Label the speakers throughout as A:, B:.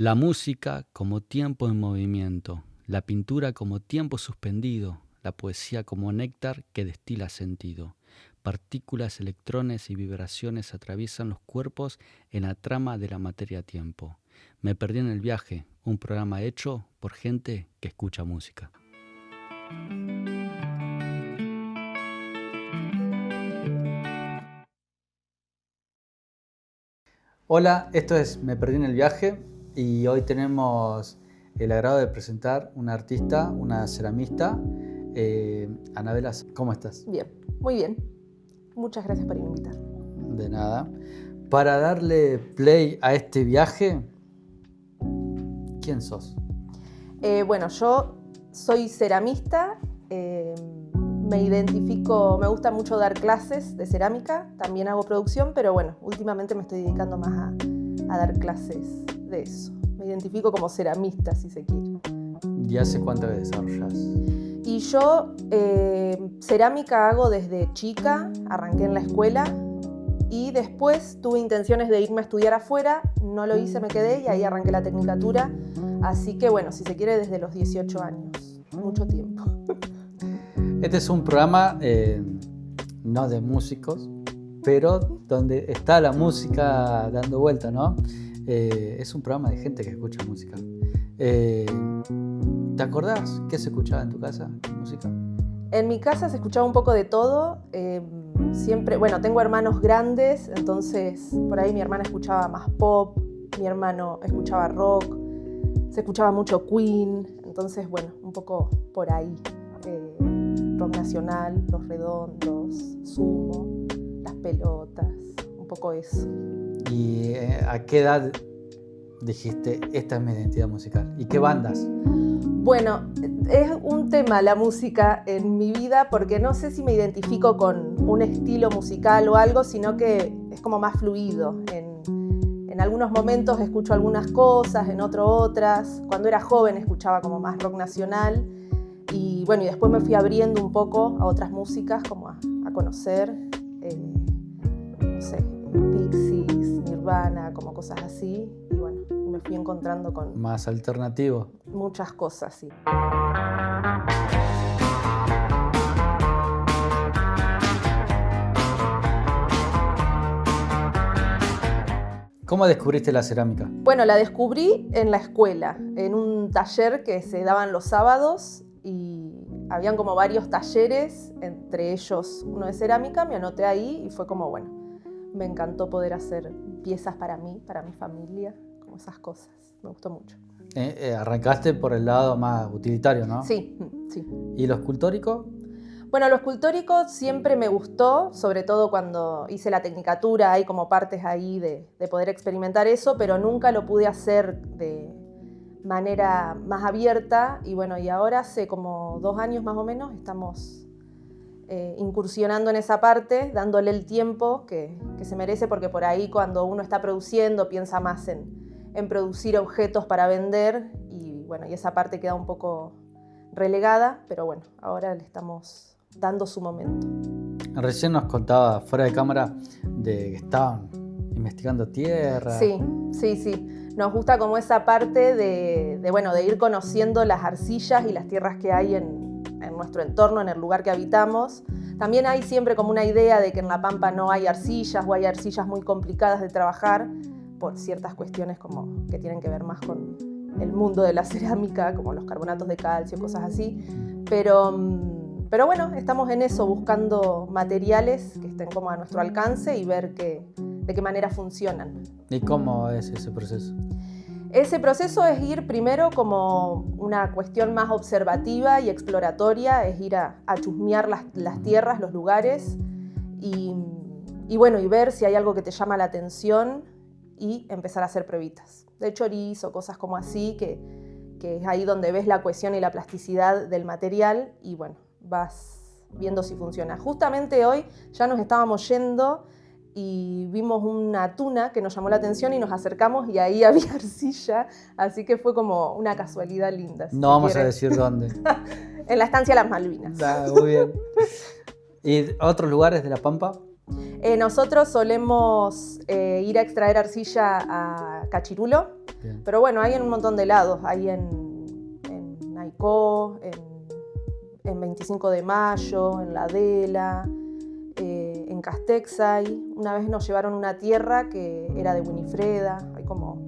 A: La música como tiempo en movimiento, la pintura como tiempo suspendido, la poesía como néctar que destila sentido. Partículas, electrones y vibraciones atraviesan los cuerpos en la trama de la materia-tiempo. Me perdí en el viaje, un programa hecho por gente que escucha música. Hola, esto es Me perdí en el viaje y hoy tenemos el agrado de presentar una artista, una ceramista. Anabela, ¿cómo estás?
B: Bien, muy bien. Muchas gracias por invitar.
A: De nada. Para darle play a este viaje, ¿quién sos?
B: Bueno, yo soy ceramista, me identifico, me gusta mucho dar clases de cerámica, también hago producción, pero bueno, últimamente me estoy dedicando más a dar clases de eso. Me identifico como ceramista, si se quiere.
A: ¿Y hace cuánto que desarrollas?
B: Y yo cerámica hago desde chica, arranqué en la escuela y después tuve intenciones de irme a estudiar afuera, no lo hice, me quedé y ahí arranqué la tecnicatura. Así que bueno, si se quiere, desde los 18 años, mucho tiempo.
A: Este es un programa no de músicos, pero donde está la música dando vuelta, ¿no? Es un programa de gente que escucha música. ¿Te acordás qué se escuchaba en tu casa? ¿Música?
B: En mi casa se escuchaba un poco de todo. Siempre, bueno, tengo hermanos grandes, entonces por ahí mi hermana escuchaba más pop, mi hermano escuchaba rock, se escuchaba mucho Queen, entonces bueno, un poco por ahí. Rock nacional, Los Redondos, Sumo, Las Pelotas, un poco eso.
A: ¿Y a qué edad dijiste, esta es mi identidad musical? ¿Y qué bandas?
B: Bueno, es un tema la música en mi vida porque no sé si me identifico con un estilo musical o algo, sino que es como más fluido. En algunos momentos escucho algunas cosas, en otras. Cuando era joven escuchaba como más rock nacional y bueno, y después me fui abriendo un poco a otras músicas, como a conocer, no sé, Pixies, Nirvana, como cosas así. Y bueno, me fui encontrando con
A: Más alternativo.
B: muchas cosas, sí.
A: ¿Cómo descubriste la cerámica?
B: Bueno, la descubrí en la escuela, en un taller que se daban los sábados y habían como varios talleres, entre ellos uno de cerámica, me anoté ahí y fue como, bueno, me encantó poder hacer piezas para mí, para mi familia, como esas cosas, me gustó mucho.
A: Arrancaste por el lado más utilitario, ¿no?
B: Sí, sí.
A: ¿Y lo escultórico?
B: Bueno, lo escultórico siempre me gustó, sobre todo cuando hice la tecnicatura, hay como partes ahí de poder experimentar eso, pero nunca lo pude hacer de manera más abierta y bueno, y ahora hace como 2 años más o menos estamos incursionando en esa parte, dándole el tiempo que se merece, porque por ahí cuando uno está produciendo piensa más en producir objetos para vender y bueno, y esa parte queda un poco relegada, pero bueno, ahora le estamos dando su momento.
A: Recién nos contaba fuera de cámara de que estaban investigando tierra.
B: Sí. Nos gusta como esa parte de ir conociendo las arcillas y las tierras que hay en nuestro entorno, en el lugar que habitamos. También hay siempre como una idea de que en La Pampa no hay arcillas o hay arcillas muy complicadas de trabajar por ciertas cuestiones como que tienen que ver más con el mundo de la cerámica, como los carbonatos de calcio, cosas así. Pero bueno, estamos en eso, buscando materiales que estén como a nuestro alcance y ver de qué manera funcionan.
A: ¿Y cómo es ese proceso?
B: Ese proceso es ir primero como una cuestión más observativa y exploratoria, es ir a chusmear las tierras, los lugares y bueno, y ver si hay algo que te llama la atención y empezar a hacer pruebitas de chorizo, cosas como así, que es ahí donde ves la cohesión y la plasticidad del material y bueno, vas viendo si funciona. Justamente hoy ya nos estábamos yendo y vimos una tuna que nos llamó la atención y nos acercamos y ahí había arcilla, así que fue como una casualidad linda.
A: No vamos a decir dónde.
B: En la estancia Las Malvinas.
A: Muy bien. ¿Y otros lugares de La Pampa?
B: Nosotros solemos ir a extraer arcilla a Cachirulo,
A: Bien.
B: Pero bueno, hay en un montón de lados. Hay en Naicó, en 25 de Mayo, en La Adela, en Castexay. Una vez nos llevaron una tierra que era de Winifreda. Hay como...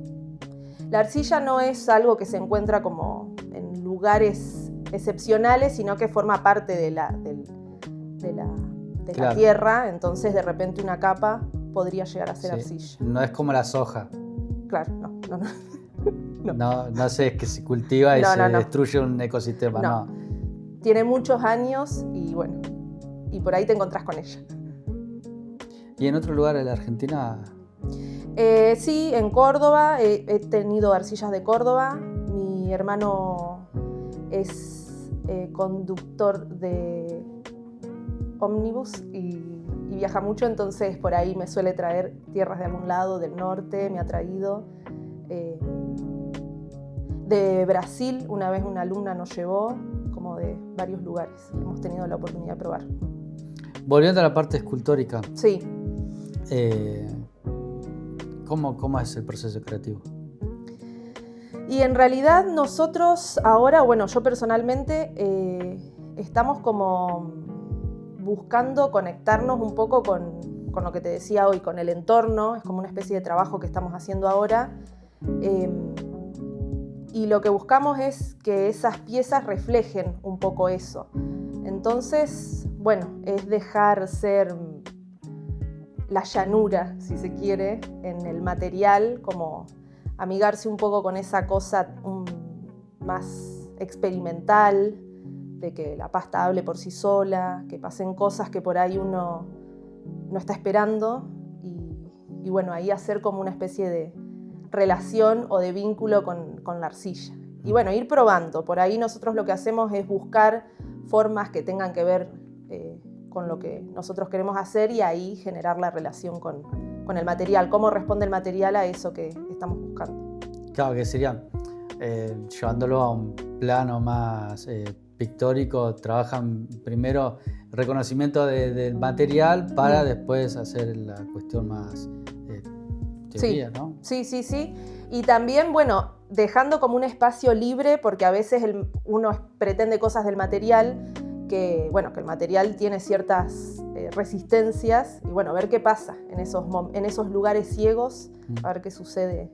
B: La arcilla no es algo que se encuentra como en lugares excepcionales, sino que forma parte de la
A: Claro.
B: tierra. Entonces, de repente, una capa podría llegar a ser arcilla.
A: No es como la soja.
B: Claro, no.
A: No sé, es que se cultiva y
B: No.
A: destruye un ecosistema, no.
B: Tiene muchos años y bueno, y por ahí te encontrás con ella.
A: ¿Y en otro lugar de la Argentina?
B: Sí, en Córdoba, he tenido arcillas de Córdoba. Mi hermano es conductor de ómnibus y viaja mucho, entonces por ahí me suele traer tierras de algún lado, del norte, me ha traído. De Brasil, una vez una alumna nos llevó, como de varios lugares. Hemos tenido la oportunidad de probar.
A: Volviendo a la parte escultórica.
B: Sí.
A: ¿Cómo es el proceso creativo?
B: Y en realidad nosotros ahora, bueno, yo personalmente, estamos como buscando conectarnos un poco con lo que te decía hoy, con el entorno. Es como una especie de trabajo que estamos haciendo ahora. Y lo que buscamos es que esas piezas reflejen un poco eso. Entonces, bueno, es dejar ser la llanura, si se quiere, en el material, como amigarse un poco con esa cosa más experimental, de que la pasta hable por sí sola, que pasen cosas que por ahí uno no está esperando, y bueno, ahí hacer como una especie de relación o de vínculo con la arcilla. Y bueno, ir probando. Por ahí nosotros lo que hacemos es buscar formas que tengan que ver con lo que nosotros queremos hacer y ahí generar la relación con el material. Cómo responde el material a eso que estamos buscando.
A: Claro, que sería, llevándolo a un plano más pictórico, trabajan primero el reconocimiento del material para después hacer la cuestión más teoría,
B: sí,
A: ¿no?
B: Sí. Y también, bueno, dejando como un espacio libre, porque a veces uno pretende cosas del material que el material tiene ciertas resistencias, y bueno, ver qué pasa en esos lugares ciegos, a ver qué sucede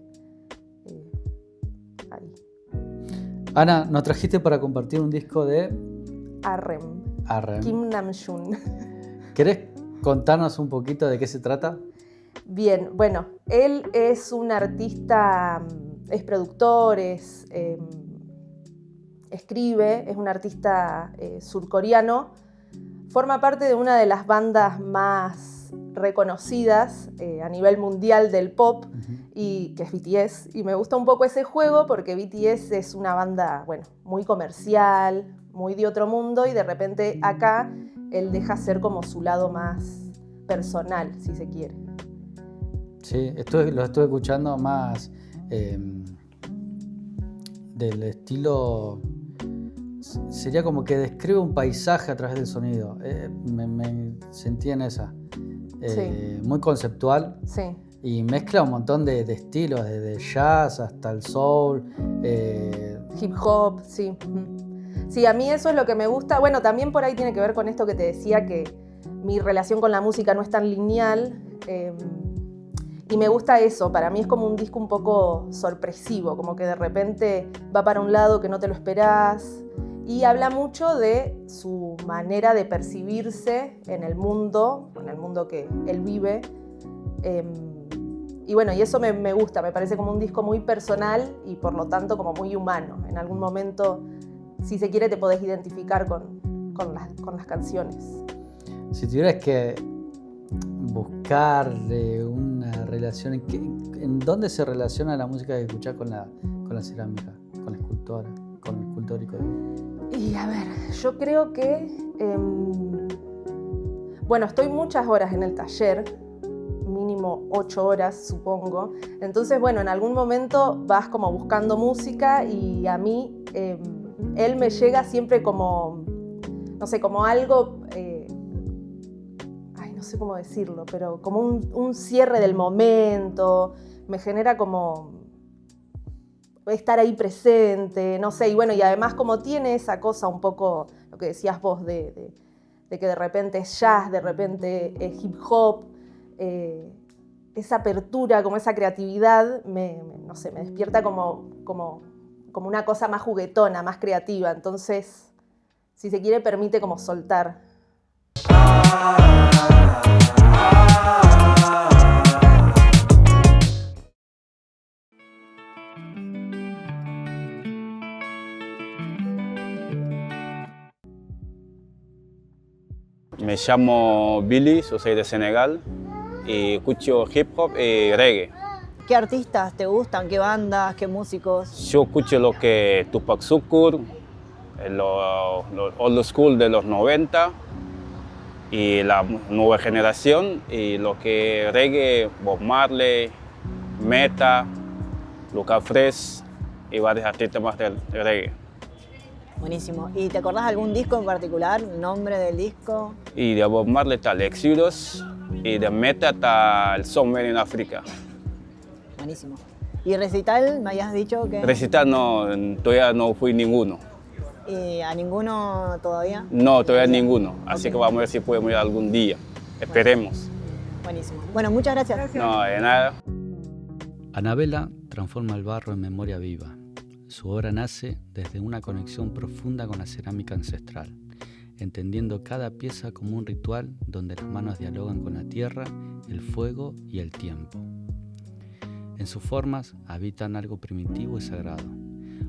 B: ahí.
A: Ana, nos trajiste para compartir un disco de
B: Arrem.
A: Arrem.
B: Kim Namjoon.
A: ¿Querés contarnos un poquito de qué se trata?
B: Bien, bueno, él es un artista, es productor, escribe, es un artista surcoreano, forma parte de una de las bandas más reconocidas a nivel mundial del pop, y que es BTS, y me gusta un poco ese juego porque BTS es una banda, bueno, muy comercial, muy de otro mundo, y de repente acá él deja ser como su lado más personal, si se quiere.
A: Sí, lo estuve escuchando más del estilo, sería como que describe un paisaje a través del sonido. Me sentí en esa.
B: Sí.
A: Muy conceptual.
B: Sí.
A: Y mezcla un montón de estilos, desde jazz hasta el soul.
B: Hip hop, sí. Sí, a mí eso es lo que me gusta. Bueno, también por ahí tiene que ver con esto que te decía, que mi relación con la música no es tan lineal. Y me gusta eso, para mí es como un disco un poco sorpresivo, como que de repente va para un lado que no te lo esperás, y habla mucho de su manera de percibirse en el mundo que él vive. Y bueno, y eso me gusta, me parece como un disco muy personal y por lo tanto como muy humano. En algún momento, si se quiere, te podés identificar con las canciones.
A: Si tuvieras que buscar una relación, ¿en dónde se relaciona la música que escuchás con la cerámica, con la escultora, con el escultórico?
B: Y a ver, yo creo que, bueno, estoy muchas horas en el taller, mínimo 8 horas, supongo. Entonces, bueno, en algún momento vas como buscando música, y a mí él me llega siempre como, no sé, como algo, no sé cómo decirlo, pero como un cierre del momento, me genera como estar ahí presente, no sé, y bueno, y además como tiene esa cosa un poco, lo que decías vos, de que de repente es jazz, de repente es hip hop, esa apertura, como esa creatividad, no sé, me despierta como una cosa más juguetona, más creativa, entonces, si se quiere, permite como soltar.
C: Me llamo Billy, soy de Senegal y escucho hip hop y reggae.
D: ¿Qué artistas te gustan? ¿Qué bandas? ¿Qué músicos?
C: Yo escucho lo que Tupac Shakur, lo old school de los 90 y la nueva generación, y lo que reggae, Bob Marley, Meta, Luca Fresh y varios artistas más del reggae.
D: Buenísimo. ¿Y te acordás de algún disco en particular? ¿Nombre del disco?
C: Y de Bob Marley está el Exodus y de Meta está el Somewhere in Africa.
D: Buenísimo. ¿Y recital? Me habías dicho que...
C: Recital no, todavía no fui ninguno.
D: ¿Y a ninguno todavía?
C: No, todavía ninguno. Así
D: Ok.
C: que vamos a ver si podemos ir algún día. Esperemos.
D: Buenísimo. Bueno, muchas gracias.
C: No, de nada.
A: Anabela transforma el barro en memoria viva. Su obra nace desde una conexión profunda con la cerámica ancestral, entendiendo cada pieza como un ritual donde las manos dialogan con la tierra, el fuego y el tiempo. En sus formas habitan algo primitivo y sagrado,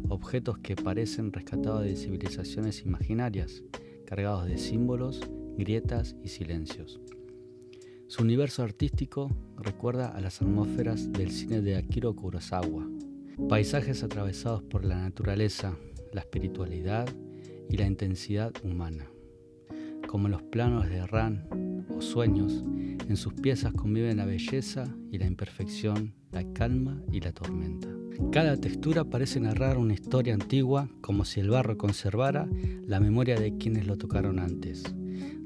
A: objetos que parecen rescatados de civilizaciones imaginarias, cargados de símbolos, grietas y silencios. Su universo artístico recuerda a las atmósferas del cine de Akira Kurosawa, paisajes atravesados por la naturaleza, la espiritualidad y la intensidad humana. Como los planos de Ran o Sueños, en sus piezas conviven la belleza y la imperfección, la calma y la tormenta. Cada textura parece narrar una historia antigua, como si el barro conservara la memoria de quienes lo tocaron antes.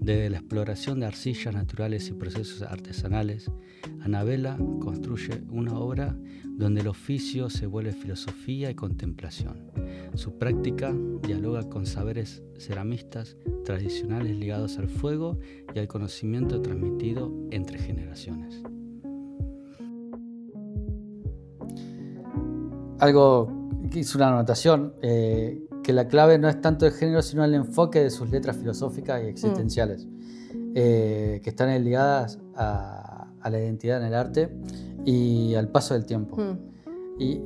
A: Desde la exploración de arcillas naturales y procesos artesanales, Anabela construye una obra donde el oficio se vuelve filosofía y contemplación. Su práctica dialoga con saberes ceramistas tradicionales ligados al fuego y al conocimiento transmitido entre generaciones.
E: Algo que hizo una anotación, que la clave no es tanto el género, sino el enfoque de sus letras filosóficas y existenciales, que están ligadas a la identidad en el arte y al paso del tiempo. Y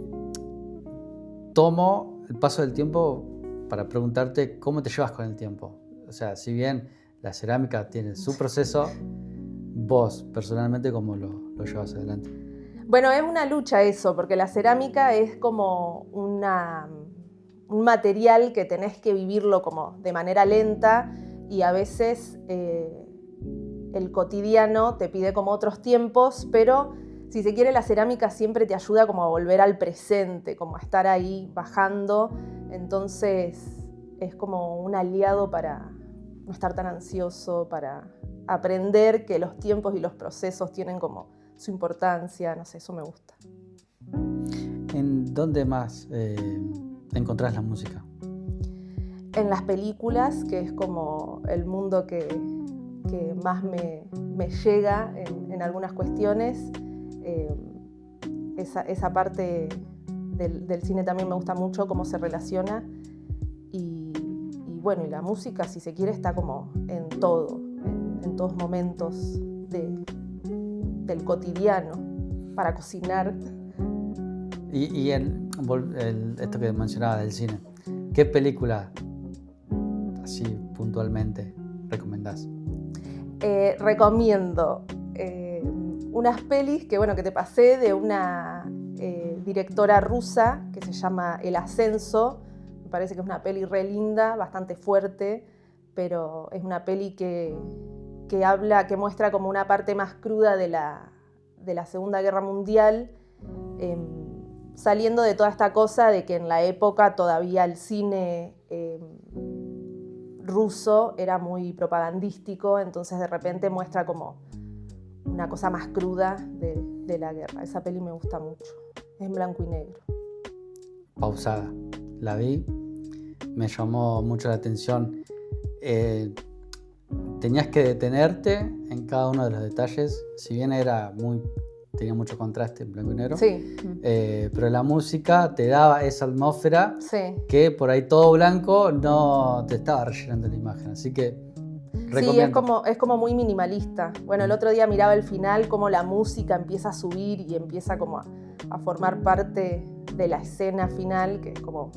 E: tomo el paso del tiempo para preguntarte cómo te llevas con el tiempo. O sea, si bien la cerámica tiene su proceso, vos personalmente, ¿cómo lo llevas adelante?
B: Bueno, es una lucha eso, porque la cerámica es como un material que tenés que vivirlo como de manera lenta, y a veces el cotidiano te pide como otros tiempos, pero si se quiere, la cerámica siempre te ayuda como a volver al presente, como a estar ahí bajando. Entonces es como un aliado para no estar tan ansioso, para aprender que los tiempos y los procesos tienen como su importancia, no sé, eso me gusta.
E: ¿En dónde más encontrás la música?
B: En las películas, que es como el mundo que más me llega en algunas cuestiones. Esa parte del cine también me gusta mucho, cómo se relaciona. Y bueno, y la música, si se quiere, está como en todo, en todos momentos del cotidiano, para cocinar.
E: Y esto que mencionaba del cine, ¿qué película, así puntualmente, recomendás?
B: Recomiendo unas pelis que te pasé de una directora rusa que se llama El Ascenso. Me parece que es una peli re linda, bastante fuerte, pero es una peli que muestra como una parte más cruda de la Segunda Guerra Mundial, saliendo de toda esta cosa de que en la época todavía el cine ruso era muy propagandístico, entonces de repente muestra como una cosa más cruda de la guerra. Esa peli me gusta mucho, es en blanco y negro.
E: pausada. La vi, me llamó mucho la atención. Tenías que detenerte en cada uno de los detalles, si bien tenía mucho contraste en blanco y negro,
B: Sí.
E: pero la música te daba esa atmósfera
B: Sí.
E: que por ahí todo blanco no te estaba rellenando la imagen, así que recomiendo.
B: Sí, es como muy minimalista. Bueno, el otro día miraba el final, cómo la música empieza a subir y empieza como a formar parte de la escena final, que es como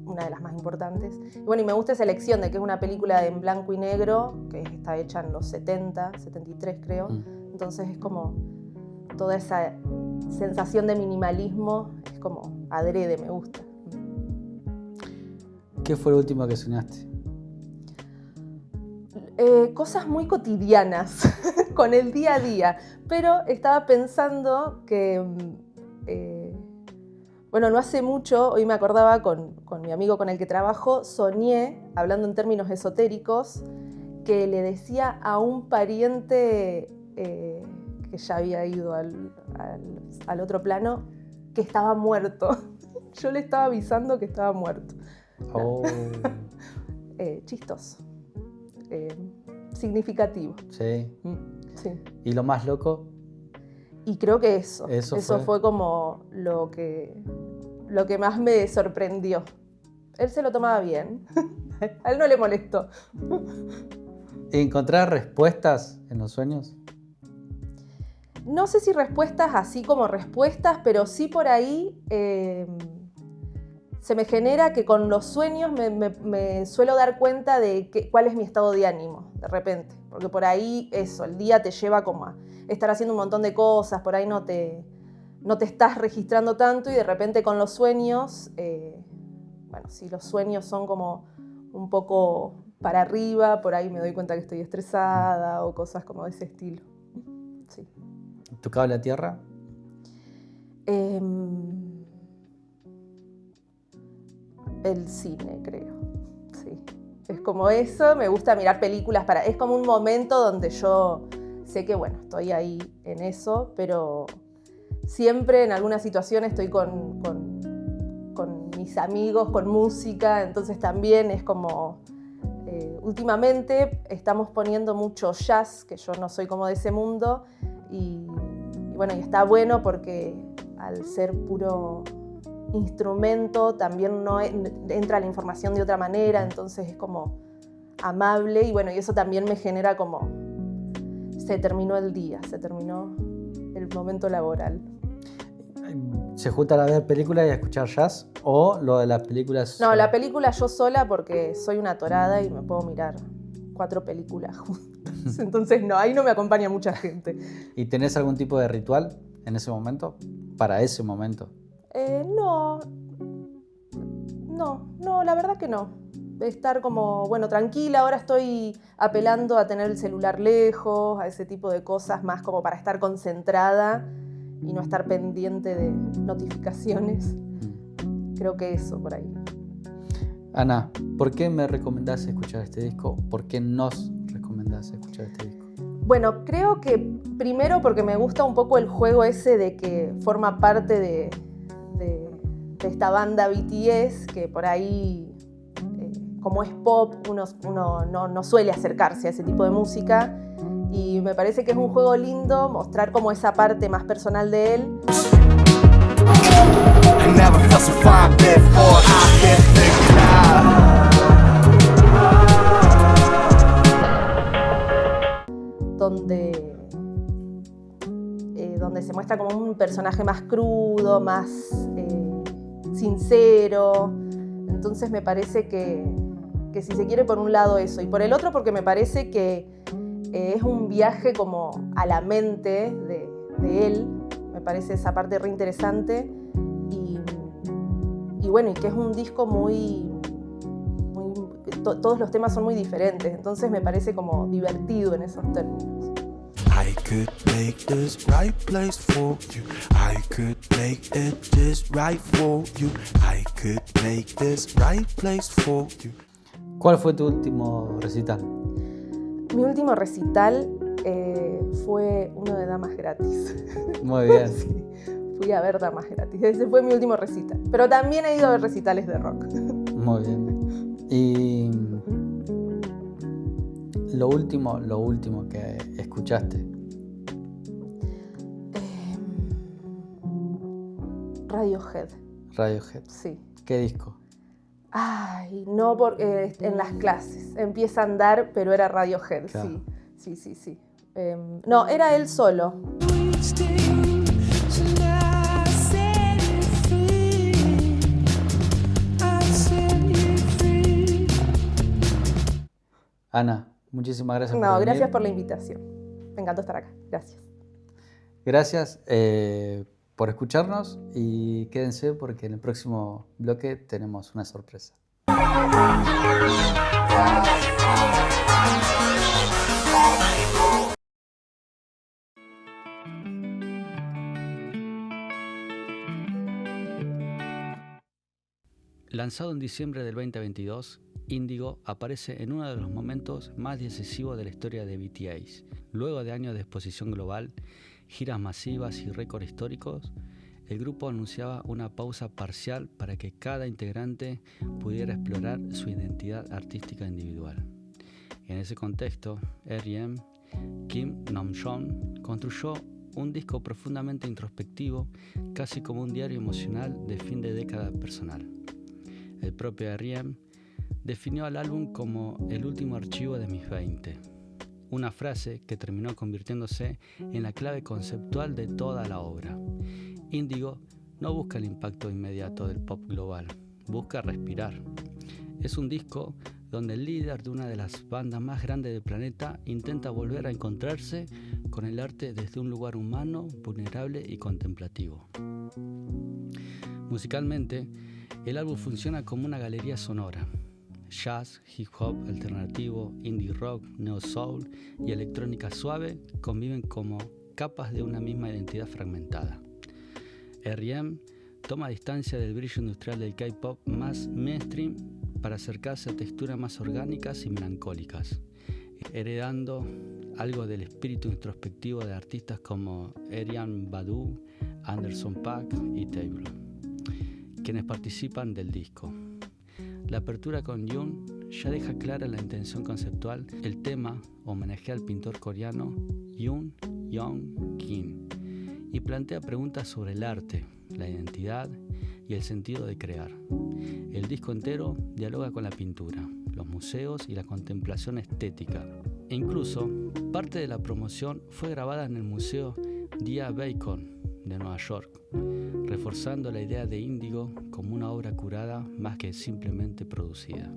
B: una de las más importantes. Y bueno, y me gusta esa elección de que es una película en blanco y negro, que está hecha en los 70, 73 creo. Entonces es como toda esa sensación de minimalismo, es como adrede, me gusta.
E: ¿Qué fue lo último que soñaste?
B: Cosas muy cotidianas con el día a día, pero estaba pensando que, bueno, no hace mucho, hoy me acordaba con mi amigo con el que trabajo, soñé, hablando en términos esotéricos, que le decía a un pariente que ya había ido al otro plano que estaba muerto. Yo le estaba avisando que estaba muerto.
E: Oh.
B: Chistoso. Significativo.
E: Sí.
B: Sí.
E: ¿Y lo más loco?
B: Y creo que eso
E: Eso
B: fue como lo que más me sorprendió. Él se lo tomaba bien. A él no le molestó.
E: ¿Encontrar respuestas en los sueños?
B: No sé si respuestas así como respuestas, pero sí por ahí se me genera que con los sueños me suelo dar cuenta de cuál es mi estado de ánimo, de repente. Porque por ahí eso, el día te lleva como a estar haciendo un montón de cosas, por ahí no te estás registrando tanto y de repente con los sueños, bueno, si los sueños son como un poco para arriba, por ahí me doy cuenta que estoy estresada o cosas como de ese estilo. Sí.
E: ¿Tu cable a tierra?
B: El cine, creo. Sí. Es como eso, me gusta mirar películas es como un momento donde yo sé que, bueno, estoy ahí en eso, pero siempre en alguna situación estoy con mis amigos, con música, entonces también es como... últimamente estamos poniendo mucho jazz, que yo no soy como de ese mundo, y bueno, y está bueno porque al ser puro instrumento también no entra la información de otra manera, entonces es como amable y bueno, y eso también me genera como se terminó el día, se terminó el momento laboral.
E: ¿Se juntan a ver películas y a escuchar jazz? ¿O lo de las películas?
B: No, la película yo sola porque soy una torada y me puedo mirar 4 películas juntas. Entonces no, ahí no me acompaña mucha gente.
E: ¿Y tenés algún tipo de ritual en ese momento? Para ese momento. No, la verdad que no. Estar como, bueno, tranquila, ahora estoy apelando a tener el celular lejos, a ese tipo de cosas más como para estar concentrada y no estar pendiente de notificaciones. Creo que eso por ahí. Ana, ¿por qué me recomendás escuchar este disco? ¿Por qué nos recomendás escuchar este disco?
B: Bueno, creo que primero porque me gusta un poco el juego ese de que forma parte de esta banda BTS, que por ahí, como es pop, uno no suele acercarse a ese tipo de música. Y me parece que es un juego lindo mostrar como esa parte más personal de él. Donde se muestra como un personaje más crudo, más sincero. Entonces me parece que si se quiere por un lado eso, y por el otro porque me parece que es un viaje como a la mente de él, me parece esa parte re interesante y bueno, y que es un disco todos los temas son muy diferentes, entonces me parece como divertido en esos términos.
F: I could make this right place for you. I could make it just right for you. I could make this right place for you.
E: ¿Cuál fue tu último recital?
B: Mi último recital fue uno de Damas Gratis.
E: Muy bien.
B: Sí, Fui a ver Damas Gratis. Ese fue mi último recital. Pero también he ido a ver recitales de rock.
E: Muy bien. Y lo último que escuchaste.
B: Radiohead.
E: Radiohead.
B: Sí.
E: ¿Qué disco?
B: Ay, no, porque en las clases empieza a andar, pero era Radiohead,
E: Claro.
B: sí. No, era él solo.
E: Ana, muchísimas gracias por
B: No,
E: venir.
B: gracias por la invitación. Me encantó estar acá. Gracias.
E: Gracias por escucharnos y quédense porque en el próximo bloque tenemos una sorpresa.
A: Lanzado en diciembre del 2022, Índigo aparece en uno de los momentos más decisivos de la historia de BTS. Luego de años de exposición global, giras masivas y récords históricos, el grupo anunciaba una pausa parcial para que cada integrante pudiera explorar su identidad artística individual. En ese contexto, R.E.M., Kim Namjoon, construyó un disco profundamente introspectivo, casi como un diario emocional de fin de década personal. El propio R.E.M. definió al álbum como el último archivo de mis 20, una frase que terminó convirtiéndose en la clave conceptual de toda la obra. Índigo no busca el impacto inmediato del pop global, busca respirar. Es un disco donde el líder de una de las bandas más grandes del planeta intenta volver a encontrarse con el arte desde un lugar humano, vulnerable y contemplativo. Musicalmente, el álbum funciona como una galería sonora. Jazz, hip hop alternativo, indie rock, neo soul y electrónica suave conviven como capas de una misma identidad fragmentada. R.E.M. toma distancia del brillo industrial del K-pop más mainstream para acercarse a texturas más orgánicas y melancólicas, heredando algo del espíritu introspectivo de artistas como Erykah Badu, Anderson .Paak y Taylor, quienes participan del disco. La apertura con Yoon ya deja clara la intención conceptual. El tema homenajea al pintor coreano Yoon Young-kim y plantea preguntas sobre el arte, la identidad y el sentido de crear. El disco entero dialoga con la pintura, los museos y la contemplación estética. E incluso, parte de la promoción fue grabada en el Museo D.A. Bacon de Nueva York, reforzando la idea de Índigo como una obra curada más que simplemente producida.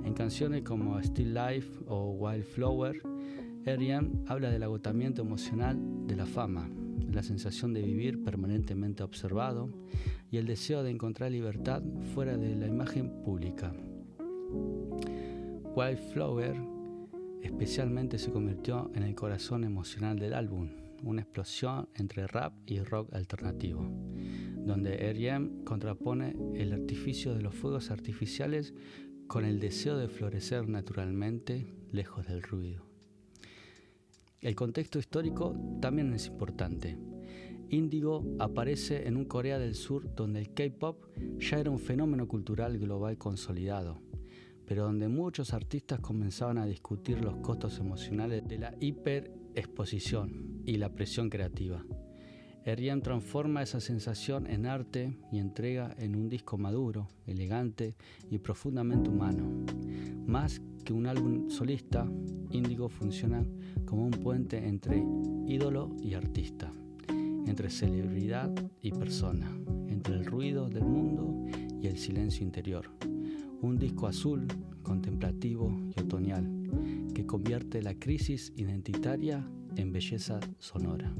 A: En canciones como Still Life o Wildflower, R.E.M. habla del agotamiento emocional de la fama, la sensación de vivir permanentemente observado y el deseo de encontrar libertad fuera de la imagen pública. Wildflower especialmente se convirtió en el corazón emocional del álbum, una explosión entre rap y rock alternativo, donde R.E.M. contrapone el artificio de los fuegos artificiales con el deseo de florecer naturalmente lejos del ruido. El contexto histórico también es importante. Índigo aparece en un Corea del Sur donde el K-pop ya era un fenómeno cultural global consolidado, pero donde muchos artistas comenzaban a discutir los costos emocionales de la hiperexposición y la presión creativa. R.E.M. transforma esa sensación en arte y entrega en un disco maduro, elegante y profundamente humano. Más que un álbum solista, Índigo funciona como un puente entre ídolo y artista, entre celebridad y persona, entre el ruido del mundo y el silencio interior. Un disco azul, contemplativo y otoñal, que convierte la crisis identitaria en belleza sonora.